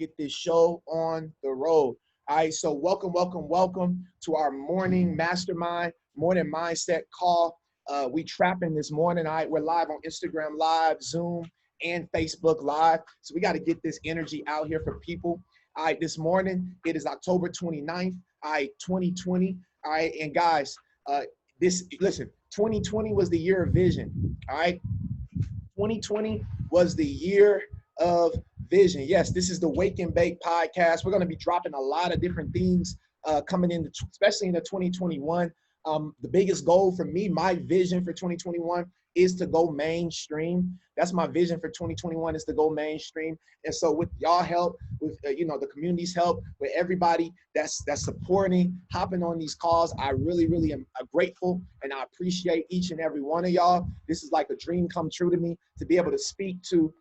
get this show on the road. All right, so welcome to our morning mastermind, morning mindset call. We trapping this morning. All right, we're live on Instagram Live, Zoom, and Facebook Live. So we got to get this energy out here for people. All right, this morning, it is October 29th, all right, 2020. All right, and guys, listen, 2020 was the year of vision. All right, 2020 was the year of vision. Yes, this is the Wake and Bake podcast. We're going to be dropping a lot of different things coming in, especially in the 2021. The biggest goal for me, my vision for 2021 is to go mainstream. That's my vision for 2021 is to go mainstream. And so with y'all help, with the community's help, with everybody that's supporting, hopping on these calls, I really am grateful, and I appreciate each and every one of y'all. This is like a dream come true to me to be able to speak to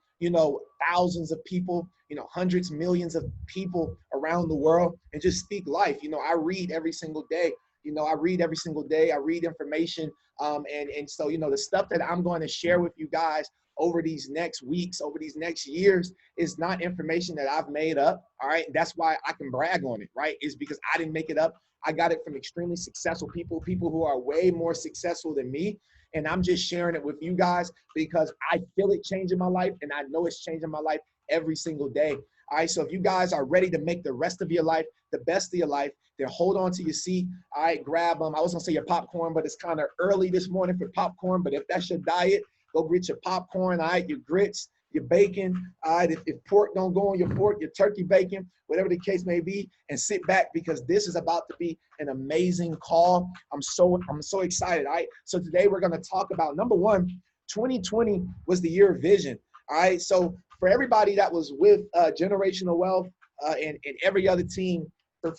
thousands of people, hundreds, millions of people around the world and just speak life. I read every single day. I read every single day. I read information. And so, the stuff that I'm going to share with you guys over these next weeks, over these next years is not information that I've made up. All right. That's why I can brag on it, right? Is because I didn't make it up. I got it from extremely successful people who are way more successful than me. And I'm just sharing it with you guys because I feel it changing my life, and I know it's changing my life every single day. All right, so if you guys are ready to make the rest of your life the best of your life, then hold on to your seat. All right, grab them. I was gonna say your popcorn, but it's kind of early this morning for popcorn. But if that's your diet, go get your popcorn. All right, your grits, your bacon. All right, if pork don't go on your pork, your turkey bacon, whatever the case may be, and sit back because this is about to be an amazing call. I'm so excited. All right, so today we're gonna talk about number one. 2020 was the year of vision. All right, so for everybody that was with Generational Wealth and every other team,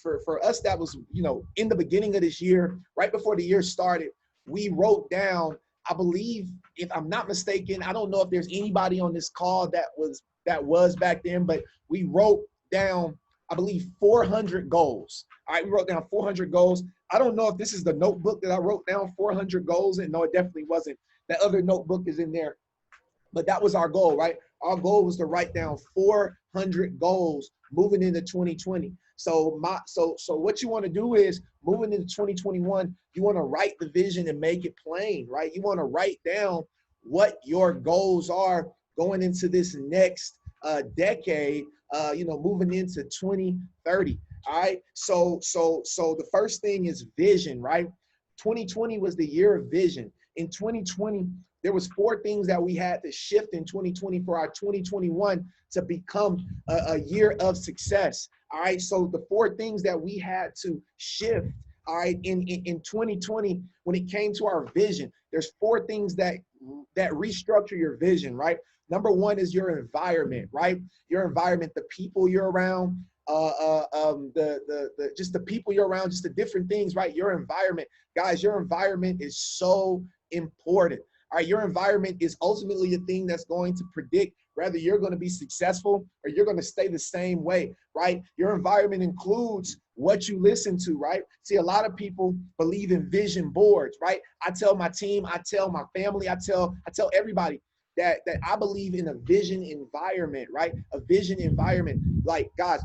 for us that was, in the beginning of this year, right before the year started, we wrote down, I believe, if I'm not mistaken, I don't know if there's anybody on this call that was back then, but we wrote down, I believe, 400 goals. All right, we wrote down 400 goals. I don't know if this is the notebook that I wrote down 400 goals, and no, it definitely wasn't. That other notebook is in there. But that was our goal, right? Our goal was to write down 400 goals moving into 2020. So what you want to do is moving into 2021, you want to write the vision and make it plain, right? You want to write down what your goals are going into this next decade, moving into 2030. All right. So the first thing is vision, right? 2020 was the year of vision. In 2020, there was 4 things that we had to shift in 2020 for our 2021 to become a year of success. All right, so the 4 things that we had to shift, all right, in 2020 when it came to our vision, there's 4 things that restructure your vision, right? Number 1 is your environment, right? Your environment, the people you're around, just the people you're around, just the different things, right? Your environment, guys, your environment is so important. All right, your environment is ultimately the thing that's going to predict whether you're going to be successful or you're going to stay the same way, right? Your environment includes what you listen to, right? See, a lot of people believe in vision boards, right? I tell my team, I tell my family, I tell everybody that I believe in a vision environment, right? A vision environment. Like, guys,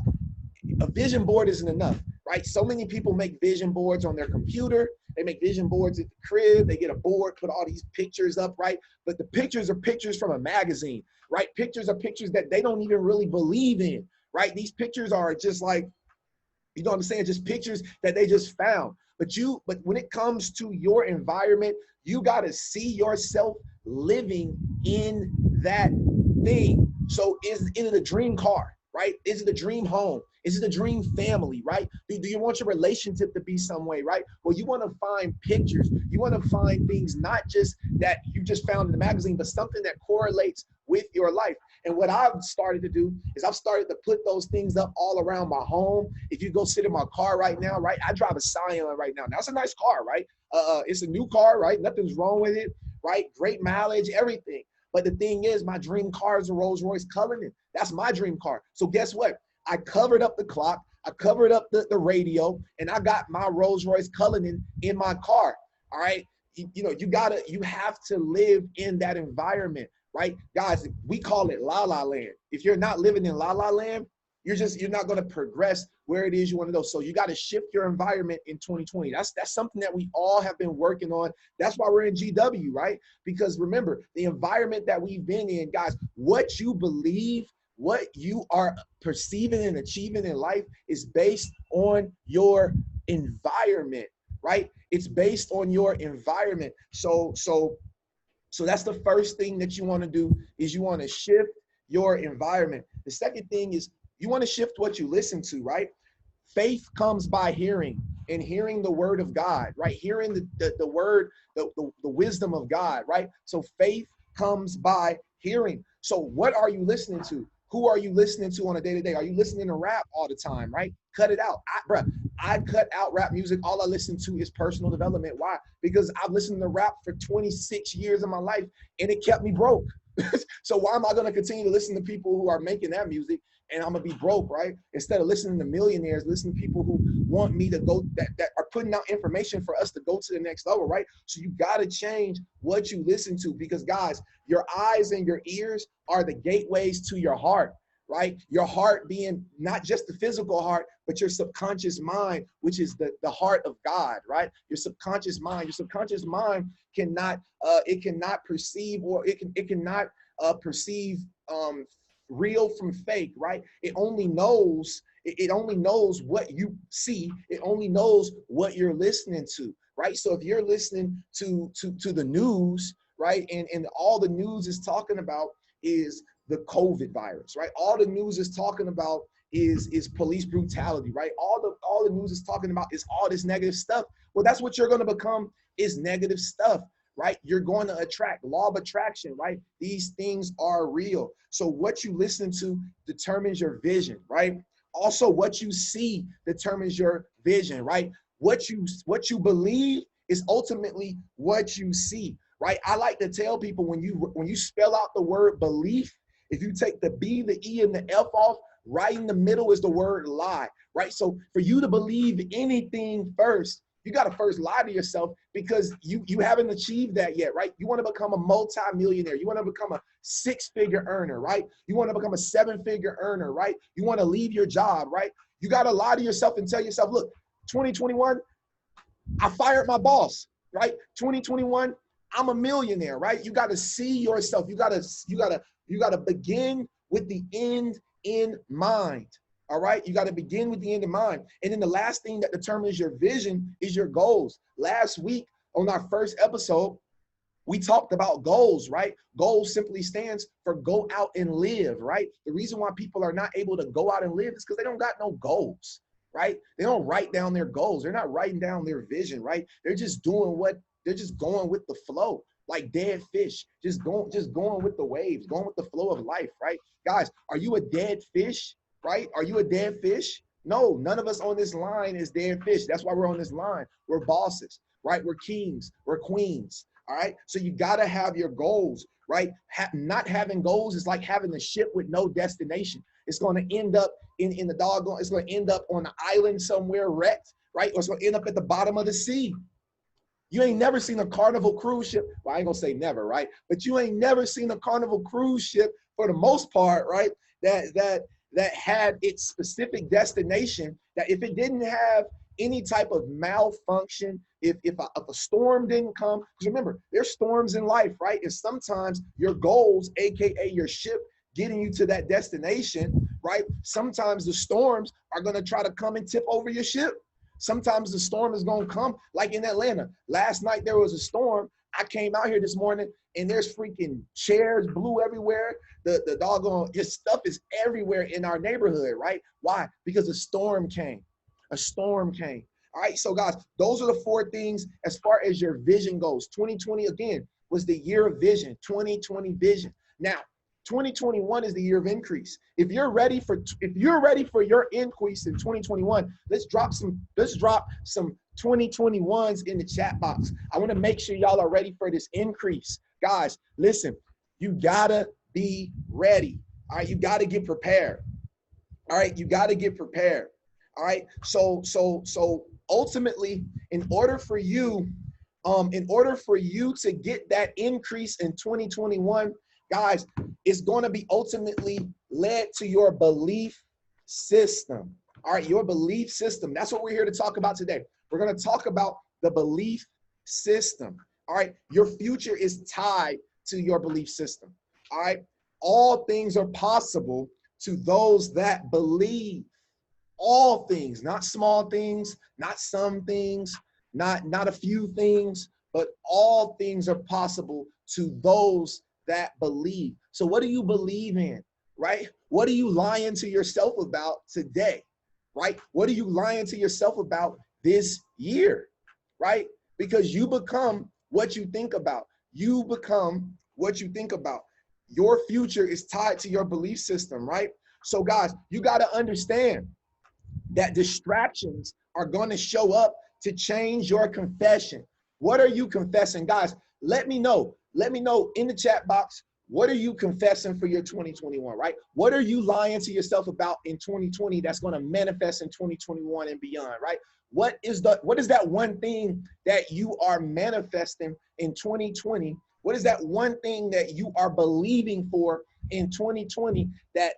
a vision board isn't enough, right? So many people make vision boards on their computer. They make vision boards at the crib. They get a board, put all these pictures up, right? But the pictures are pictures from a magazine, right? Pictures are pictures that they don't even really believe in, right? These pictures are just like, you know what I'm saying? Just pictures that they just found. But when it comes to your environment, you got to see yourself living in that thing. So is it a dream car, right? Is it a dream home? Is it a dream family, right? Do you want your relationship to be some way, right? Well, you want to find pictures. You want to find things not just that you just found in the magazine, but something that correlates with your life. And what I've started to do is I've started to put those things up all around my home. If you go sit in my car right now, right? I drive a Scion right now. Now, it's a nice car, right? It's a new car, right? Nothing's wrong with it, right? Great mileage, everything. But the thing is, my dream car is a Rolls-Royce Cullinan. That's my dream car. So guess what? I covered up the clock, I covered up the radio, and I got my Rolls-Royce Cullinan in my car. All right. You have to live in that environment, right? Guys, we call it La La Land. If you're not living in La La Land, you're not going to progress where it is you want to go. So you got to shift your environment in 2020. That's something that we all have been working on. That's why we're in GW, right? Because remember, the environment that we've been in, guys, what you believe, what you are perceiving and achieving in life is based on your environment, right? It's based on your environment. So that's the first thing that you want to do, is you want to shift your environment. The second thing is you want to shift what you listen to, right? Faith comes by hearing, and hearing the word of God, right? Hearing the word, the wisdom of God, right? So faith comes by hearing. So what are you listening to? Who are you listening to on a day-to-day? Are you listening to rap all the time, right? Cut it out. I cut out rap music. All I listen to is personal development. Why? Because I've listened to rap for 26 years of my life, and it kept me broke. So why am I going to continue to listen to people who are making that music and I'm going to be broke, right? Instead of listening to millionaires, listen to people who want me to go, that are putting out information for us to go to the next level, right? So you got to change what you listen to, because guys, your eyes and your ears are the gateways to your heart, right? Your heart being not just the physical heart, but your subconscious mind, which is the heart of God, right? Your subconscious mind cannot, it cannot perceive, or it cannot perceive real from fake, right? It only knows what you see. It only knows what you're listening to, right? So if you're listening to the news, right, and all the news is talking about is the COVID virus, right? All the news is talking about is police brutality, right? All the news is talking about is all this negative stuff. Well, that's what you're going to become, is negative stuff, right? You're going to attract, law of attraction, right? These things are real. So what you listen to determines your vision, right? Also, what you see determines your vision, right? What you believe is ultimately what you see, right? I like to tell people, when you spell out the word belief, if you take the B, the E, and the F off, right in the middle is the word lie, right? So for you to believe anything first, you got to first lie to yourself, because you haven't achieved that yet, right? You want to become a multi-millionaire. You want to become a six-figure earner, right? You want to become a seven-figure earner, right? You want to leave your job, right? You got to lie to yourself and tell yourself, look, 2021, I fired my boss, right? 2021, I'm a millionaire, right? You got to see yourself. You got to begin with the end in mind. All right. You got to begin with the end in mind. And then the last thing that determines your vision is your goals. Last week on our first episode, we talked about goals, right? Goals simply stands for go out and live, right? The reason why people are not able to go out and live is because they don't got no goals, right? They don't write down their goals. They're not writing down their vision, right? They're just going with the flow, like dead fish, just going with the waves, going with the flow of life, right? Guys, are you a dead fish, right? Are you a dead fish? No, none of us on this line is dead fish. That's why we're on this line. We're bosses, right? We're kings, we're queens, all right? So you got to have your goals, right? Not having goals is like having a ship with no destination. It's going to end up in the doggone, it's going to end up on an island somewhere wrecked, right? Or it's going to end up at the bottom of the sea. You ain't never seen a Carnival cruise ship. Well, I ain't gonna say never, right? But you ain't never seen a Carnival cruise ship, for the most part, right? That had its specific destination, that if it didn't have any type of malfunction, if a storm didn't come, because remember, there's storms in life, right? And sometimes your goals, AKA your ship, getting you to that destination, right? Sometimes the storms are gonna try to come and tip over your ship. Sometimes the storm is going to come, like in Atlanta. Last night there was a storm. I came out here this morning and there's freaking chairs blew everywhere. The doggone, just stuff is everywhere in our neighborhood, right? Why? Because a storm came. A storm came. All right, so guys, those are the four things as far as your vision goes. 2020, again, was the year of vision, 2020 vision. Now, 2021 is the year of increase. If you're ready for your increase in 2021, let's drop some 2021s in the chat box. I want to make sure y'all are ready for this increase. Guys, listen, you gotta be ready. All right, you gotta get prepared. All right, you gotta get prepared. All right, so ultimately, in order for you to get that increase in 2021, guys, it's going to be ultimately led to your belief system. All right, your belief system. That's what we're here to talk about today. We're going to talk about the belief system. All right, your future is tied to your belief system. All right, all things are possible to those that believe. All things, not small things, not some things, not a few things, but all things are possible to those that believe. So what do you believe in, right? What are you lying to yourself about today, right? What are you lying to yourself about this year, right? Because you become what you think about. You become what you think about. Your future is tied to your belief system, right? So guys, you got to understand that distractions are going to show up to change your confession. What are you confessing? Guys, let me know. Let me know in the chat box. What are you confessing for your 2021, right? What are you lying to yourself about in 2020 that's going to manifest in 2021 and beyond, right? What is that one thing that you are manifesting in 2020? What is that one thing that you are believing for in 2020 that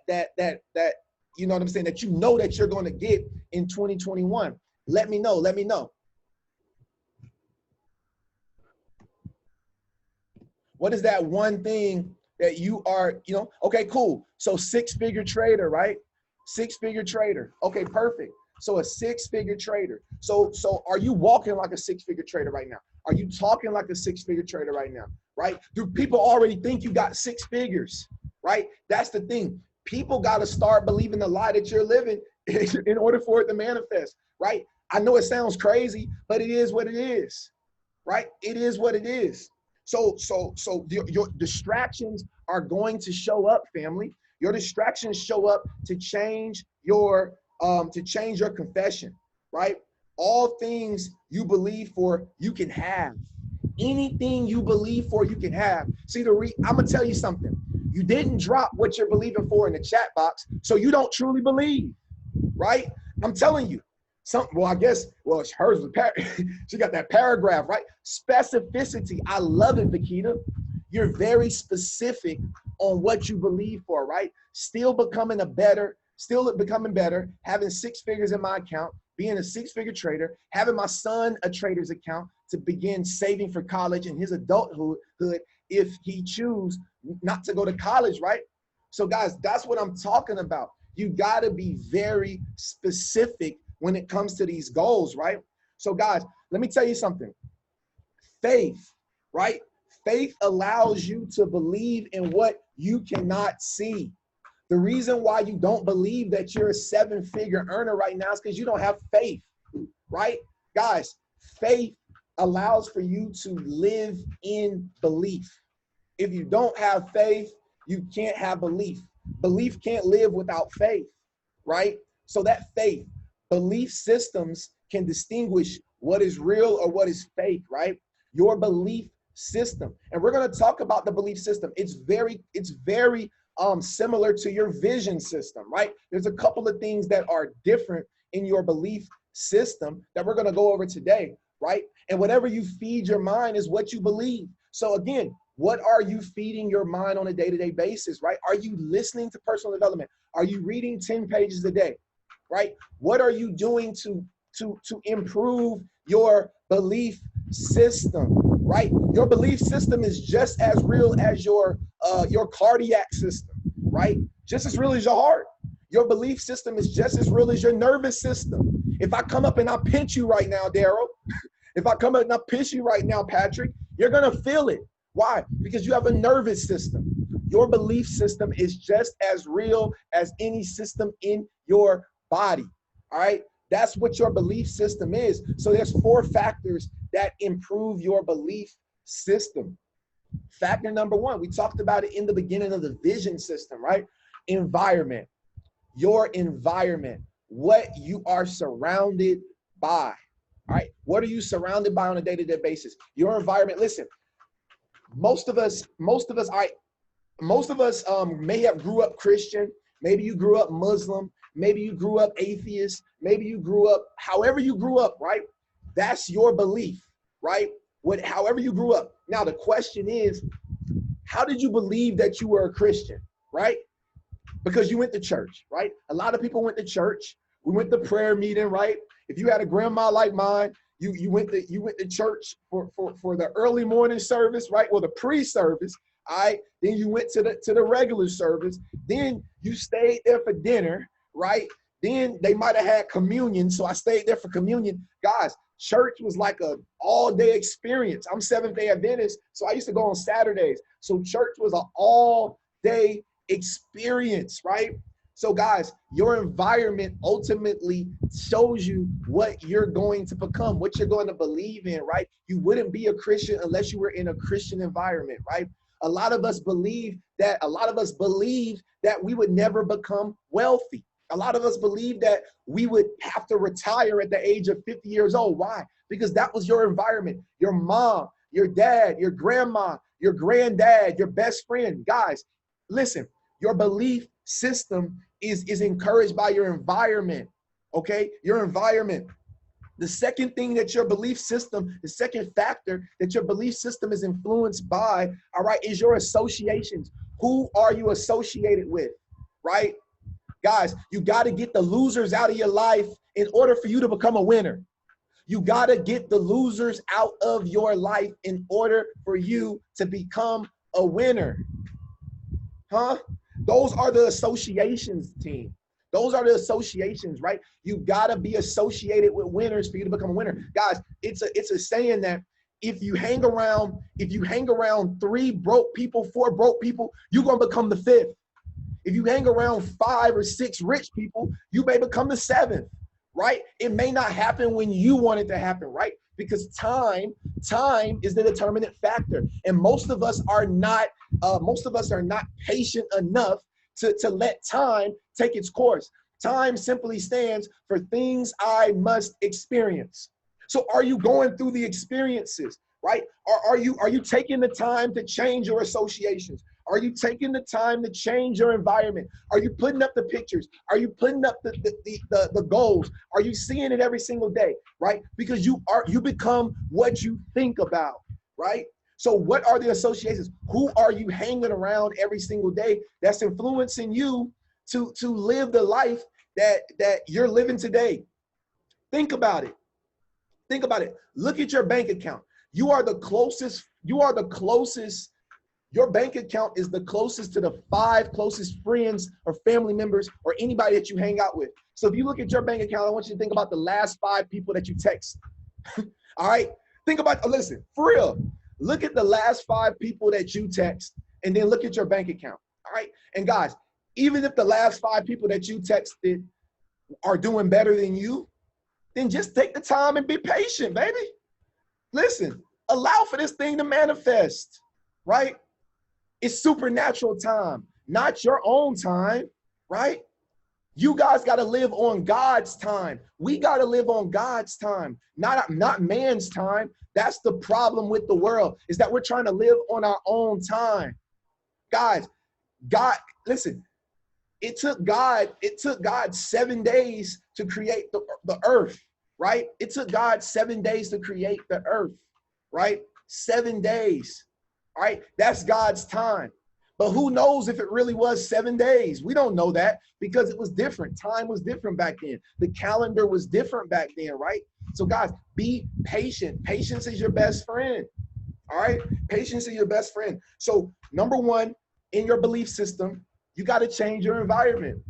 you know what I'm saying, that you know that you're going to get in 2021? Let me know. Let me know. What is that one thing that you are, okay, cool. So six-figure trader, right? Six-figure trader. Okay, perfect. So a six-figure trader. So are you walking like a six-figure trader right now? Are you talking like a six-figure trader right now, right? Do people already think you got six figures, right? That's the thing. People got to start believing the lie that you're living in order for it to manifest, right? I know it sounds crazy, but it is what it is, right? It is what it is. So your distractions are going to show up, family. Your distractions show up to change your confession, right? All things you believe for, you can have. Anything you believe for, you can have. See, I'm gonna tell you something. You didn't drop what you're believing for in the chat box, so you don't truly believe, right? I'm telling you. I guess hers was she got that paragraph, right? Specificity. I love it, Vakita. You're very specific on what you believe for, right? Still becoming better, having six figures in my account, being a six-figure trader, having my son a trader's account to begin saving for college in his adulthood if he choose not to go to college, right? So guys, that's what I'm talking about. You got to be very specific when it comes to these goals, right? So guys, let me tell you something. Faith, right? Faith allows you to believe in what you cannot see. The reason why you don't believe that you're a seven-figure earner right now is because you don't have faith, right? Guys, faith allows for you to live in belief. If you don't have faith, you can't have belief. Belief can't live without faith, right? So that faith, belief systems can distinguish what is real or what is fake, right? Your belief system. And we're going to talk about the belief system. It's very similar to your vision system, right? There's a couple of things that are different in your belief system that we're going to go over today, right? And whatever you feed your mind is what you believe. So again, what are you feeding your mind on a day-to-day basis, right? Are you listening to personal development? Are you reading 10 pages a day, right? What are you doing to improve your belief system, right? Your belief system is just as real as your cardiac system, right? Just as real as your heart. Your belief system is just as real as your nervous system. If I come up and I pinch you right now, Daryl, if I come up and I pinch you right now, Patrick, you're going to feel it. Why? Because you have a nervous system. Your belief system is just as real as any system in your body. All right? That's what your belief system is. So there's 4 factors that improve your belief system. Factor number 1, we talked about it in the beginning of the vision system, right? Environment. Your environment, what you are surrounded by. All right? What are you surrounded by on a day-to-day basis? Your environment. Listen, most of us may have grew up Christian. Maybe you grew up Muslim. Maybe you grew up atheist. Maybe you grew up, however you grew up, right? That's your belief, right? However you grew up. Now, the question is, how did you believe that you were a Christian, right? because you went to church, right? A lot of people went to church. We went to prayer meeting, right? If you had a grandma like mine, you went to church for the early morning service, right? Well, the pre-service, all right? Then you went to the regular service. Then you stayed there for dinner, right? Then they might have had communion, so I stayed there for communion. Guys, church was like a all-day experience. I'm Seventh-day Adventist, so I used to go on Saturdays. So church was an all-day experience, right? So guys, your environment ultimately shows you what you're going to become, what you're going to believe in, right? You wouldn't be a Christian unless you were in a Christian environment, right? A lot of us believe that we would never become wealthy. A lot of us believe that we would have to retire at the age of 50 years old. Why? Because that was your environment. Your mom, your dad, your grandma, your granddad, your best friend. Guys, listen, your belief system is encouraged by your environment, okay? Your environment. The second thing that your belief system, the second factor that your belief system is influenced by, all right, is your associations. Who are you associated with, right? Guys, you got to get the losers out of your life in order for you to become a winner. You got to get the losers out of your life in order for you to become a winner. Huh? Those are the associations, team. Those are the associations, right? You gotta be associated with winners for you to become a winner. Guys, it's a saying that if you hang around 3 broke people, 4 broke people, you're gonna become the 5th. If you hang around 5 or 6 rich people, you may become the 7th, right? It may not happen when you want it to happen, right? Because time is the determinant factor. And most of us are not patient enough to let time take its course. Time simply stands for things I must experience. So are you going through the experiences, right? Are you taking the time to change your associations? Are you taking the time to change your environment? Are you putting up the pictures? Are you putting up the goals? Are you seeing it every single day, right? Because you become what you think about, right? So what are the associations? Who are you hanging around every single day that's influencing you to live the life that you're living today? Think about it. Think about it. Look at your bank account. You are the closest. Your bank account is the closest to the 5 closest friends or family members or anybody that you hang out with. So if you look at your bank account, I want you to think about the last 5 people that you text. All right? Think about, listen, for real. Look at the last 5 people that you text and then look at your bank account. All right? And guys, even if the last 5 people that you texted are doing better than you, then just take the time and be patient, baby. Listen, allow for this thing to manifest, right? It's supernatural time, not your own time, right? You guys got to live on God's time. We got to live on God's time, not man's time. That's the problem with the world, is that we're trying to live on our own time. Guys, God, listen, it took God 7 days to create the earth, right? It took God 7 days to create the earth, right? 7 days. All right, that's God's time. But who knows if it really was 7 days? We don't know that because it was different. Time was different back then. The calendar was different back then, right? So guys, be patient. Patience is your best friend. All right, patience is your best friend. So number 1, in your belief system, you got to change your environment.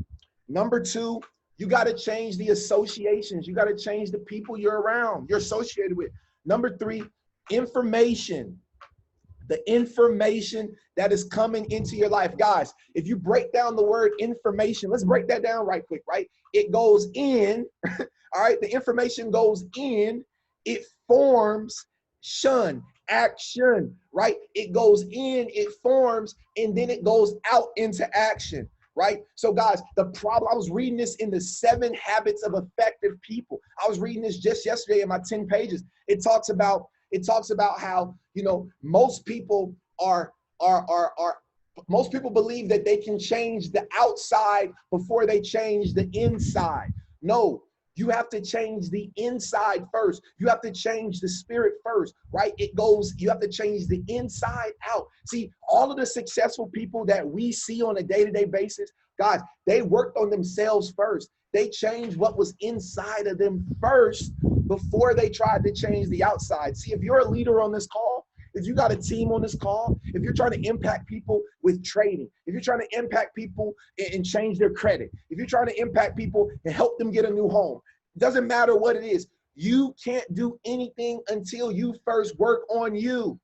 Number 2, you got to change the associations. You got to change the people you're around, you're associated with. Number 3, information. The information that is coming into your life. Guys, if you break down the word information, let's break that down right quick, right? It goes in, all right? The information goes in, it forms, action, right? It goes in, it forms, and then it goes out into action, right? So guys, the problem, I was reading this in the 7 Habits of Effective People. I was reading this just yesterday in my 10 pages. It talks about how, most people most people believe that they can change the outside before they change the inside. No, you have to change the inside first. You have to change the spirit first, right? You have to change the inside out. See, all of the successful people that we see on a day-to-day basis, Guys, they worked on themselves first. They changed what was inside of them first before they tried to change the outside. See, if you're a leader on this call, if you got a team on this call, if you're trying to impact people with trading, if you're trying to impact people and change their credit, if you're trying to impact people and help them get a new home, it doesn't matter what it is. You can't do anything until you first work on you.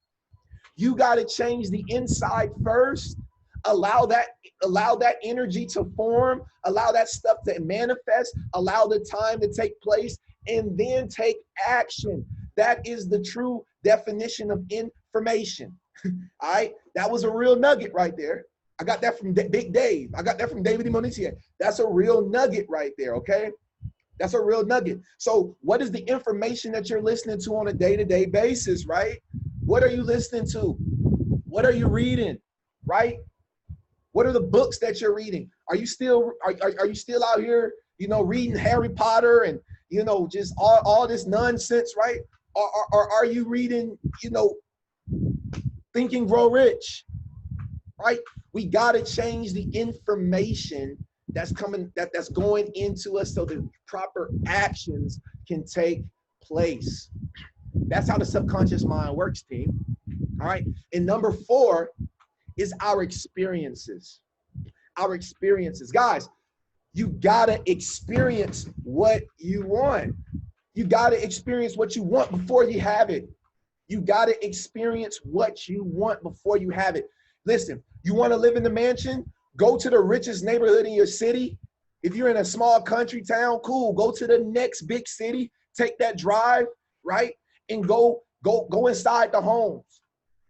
You got to change the inside first. Allow that energy to form, allow that stuff to manifest, allow the time to take place, and then take action. That is the true definition of information. All right, that was a real nugget right there. I got that from Big Dave. I got that from David Monetier. That's a real nugget right there, okay? That's a real nugget. So what is the information that you're listening to on a day-to-day basis, right? What are you listening to? What are you reading, right? What are the books that you're reading? Are you still out here, reading Harry Potter and, just all this nonsense, right? Or are you reading, Think and Grow Rich, right? We got to change the information that's going into us so the proper actions can take place. That's how the subconscious mind works, team. All right. And number 4 is our experiences. Our experiences. Guys, you gotta experience what you want. You gotta experience what you want before you have it. You gotta experience what you want before you have it. Listen, you wanna live in the mansion? Go to the richest neighborhood in your city. If you're in a small country town, cool. Go to the next big city, take that drive, right? And go inside the homes,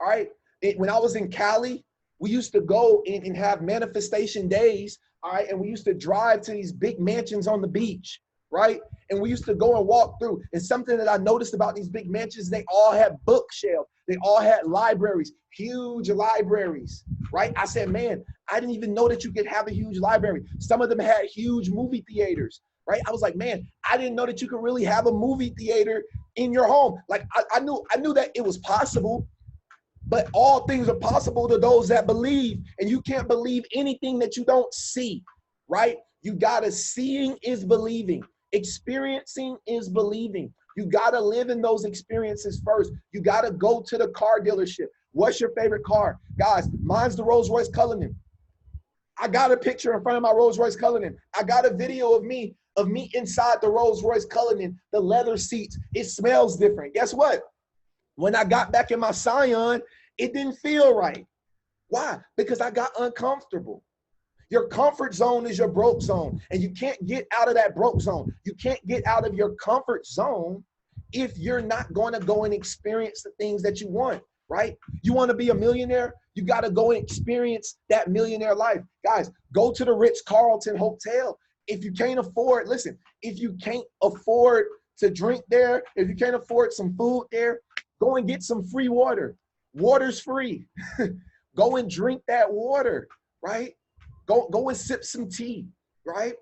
all right? When I was in Cali, we used to go and have manifestation days, all right? And we used to drive to these big mansions on the beach, right? And we used to go and walk through. And something that I noticed about these big mansions, they all had bookshelves. They all had libraries, huge libraries, right? I said, man, I didn't even know that you could have a huge library. Some of them had huge movie theaters, right? I was like, man, I didn't know that you could really have a movie theater in your home. Like I knew that it was possible, but all things are possible to those that believe, and you can't believe anything that you don't see, right? You gotta, seeing is believing. Experiencing is believing. You gotta live in those experiences first. You gotta go to the car dealership. What's your favorite car? Guys, mine's the Rolls-Royce Cullinan. I got a picture in front of my Rolls-Royce Cullinan. I got a video of me inside the Rolls-Royce Cullinan, the leather seats. It smells different. Guess what? When I got back in my Scion, it didn't feel right. Why? Because I got uncomfortable. Your comfort zone is your broke zone, and you can't get out of that broke zone. You can't get out of your comfort zone if you're not going to go and experience the things that you want, right? You want to be a millionaire? You got to go and experience that millionaire life. Guys, go to the Ritz-Carlton Hotel. If you can't afford, listen, if you can't afford to drink there, if you can't afford some food there, go and get some free water. Water's free. Go and drink that water, right? Go and sip some tea, right?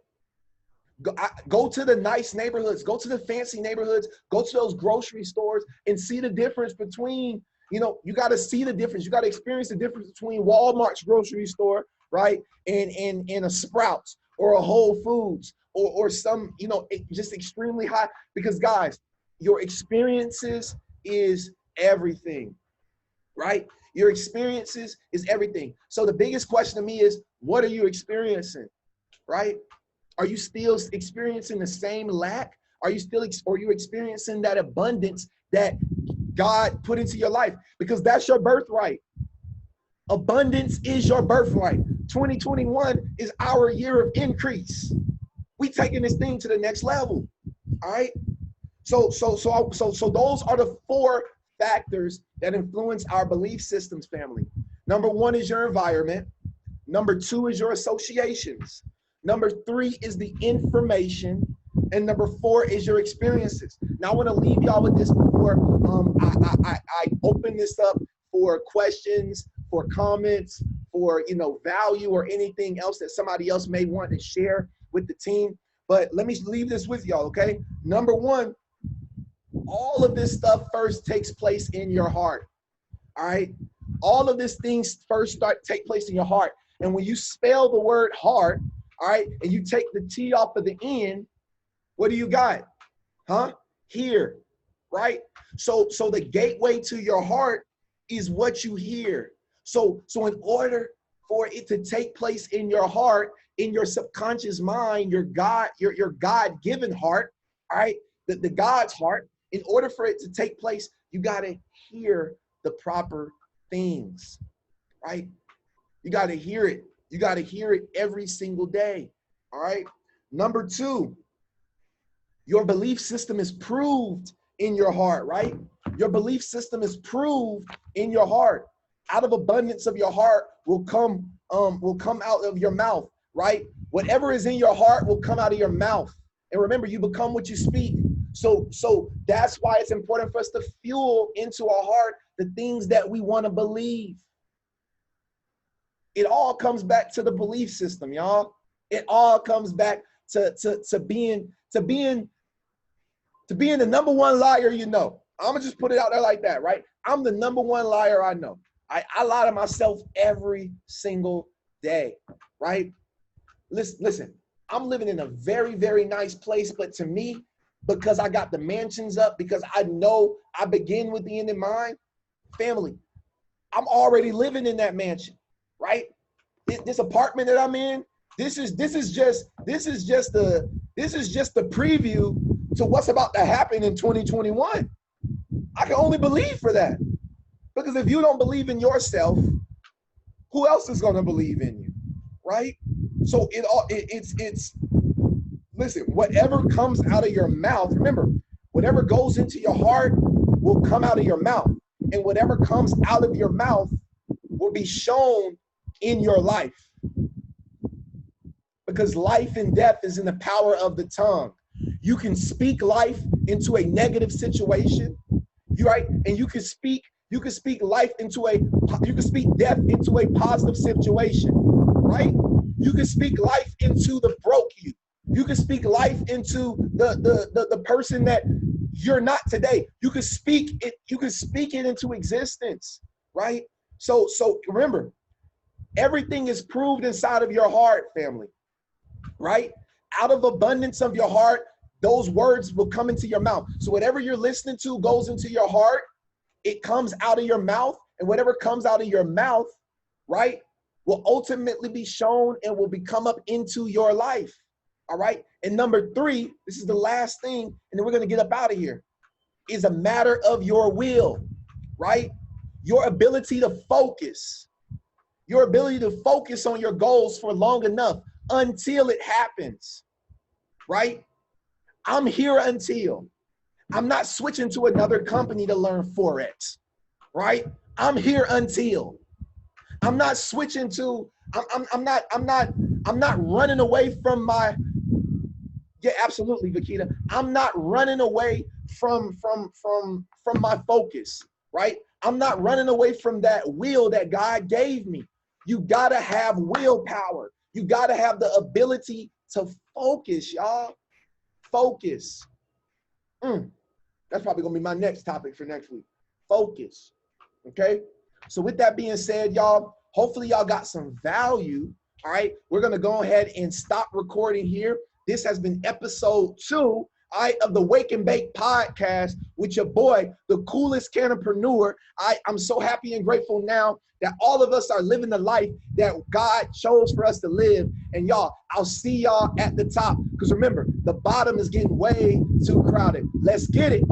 Go to the nice neighborhoods, go to the fancy neighborhoods, go to those grocery stores and see the difference between, you got to see the difference. You got to experience the difference between Walmart's grocery store, right? And a Sprouts or a Whole Foods or some, just extremely high, because guys, your experiences is everything, right? Your experiences is everything. So the biggest question to me is, what are you experiencing, right? Are you still experiencing the same lack? Are you experiencing that abundance that God put into your life? Because that's your birthright. Abundance is your birthright. 2021 is our year of increase. We taking this thing to the next level, all right? So those are the 4 factors that influence our belief systems, family. Number 1 is your environment. Number 2 is your associations. Number 3 is the information. And number 4 is your experiences. Now I want to leave y'all with this before I open this up for questions, for comments, for value or anything else that somebody else may want to share with the team. But let me leave this with y'all, okay? Number 1, all of this stuff first takes place in your heart, all right? All of these things first take place in your heart. And when you spell the word heart, all right, and you take the T off of the end, what do you got? Huh? Hear, right? So the gateway to your heart is what you hear. So in order for it to take place in your heart, in your subconscious mind, your God-given heart, all right, the God's heart, in order for it to take place, you got to hear the proper things, right? You got to hear it. You got to hear it every single day, all right? Number two, your belief system is proved in your heart, right? Your belief system is proved in your heart. Out of abundance of your heart will come out of your mouth, right? Whatever is in your heart will come out of your mouth. And remember, you become what you speak. So that's why it's important for us to fuel into our heart the things that we want to believe. It all comes back to the belief system, y'all. It all comes back to being the number one liar you know. I'm gonna just put it out there like that, right? I'm the number one liar I know. I lie to myself every single day, right? Listen, I'm living in a very, very nice place, but to me, because I got the mansions up, because I know I begin with the end in mind, family, I'm already living in that mansion, right? This apartment that I'm in, this is just the preview to what's about to happen in 2021. I can only believe for that. Because if you don't believe in yourself, who else is going to believe in you, right? So listen, whatever comes out of your mouth, remember, whatever goes into your heart will come out of your mouth. And whatever comes out of your mouth will be shown in your life. Because life and death is in the power of the tongue. You can speak life into a negative situation, right? And you can speak life into you can speak death into a positive situation, right? You can speak life into the broke you. You can speak life into the person that you're not today. You can speak it into existence, right? So remember, everything is proved inside of your heart, family, right? Out of abundance of your heart, those words will come into your mouth. So whatever you're listening to goes into your heart, it comes out of your mouth, and whatever comes out of your mouth, right, will ultimately be shown and will come up into your life, all right? And number three, this is the last thing, and then we're gonna get up out of here, is a matter of your will, right? Your ability to focus. Your ability to focus on your goals for long enough until it happens, right? I'm here until. I'm not switching to another company to learn Forex, right? I'm here until. I'm not switching to, I'm not running away from my, yeah, absolutely, Vakita. I'm not running away from my focus, right? I'm not running away from that will that God gave me. You gotta have willpower. You gotta have the ability to focus, y'all. Focus. That's probably gonna be my next topic for next week. Focus. Okay. So with that being said, y'all, hopefully y'all got some value. All right. We're gonna go ahead and stop recording here. This has been episode 2, of the Wake and Bake podcast with your boy, the coolest canopreneur. I'm so happy and grateful now that all of us are living the life that God chose for us to live. And y'all, I'll see y'all at the top. Because remember, the bottom is getting way too crowded. Let's get it.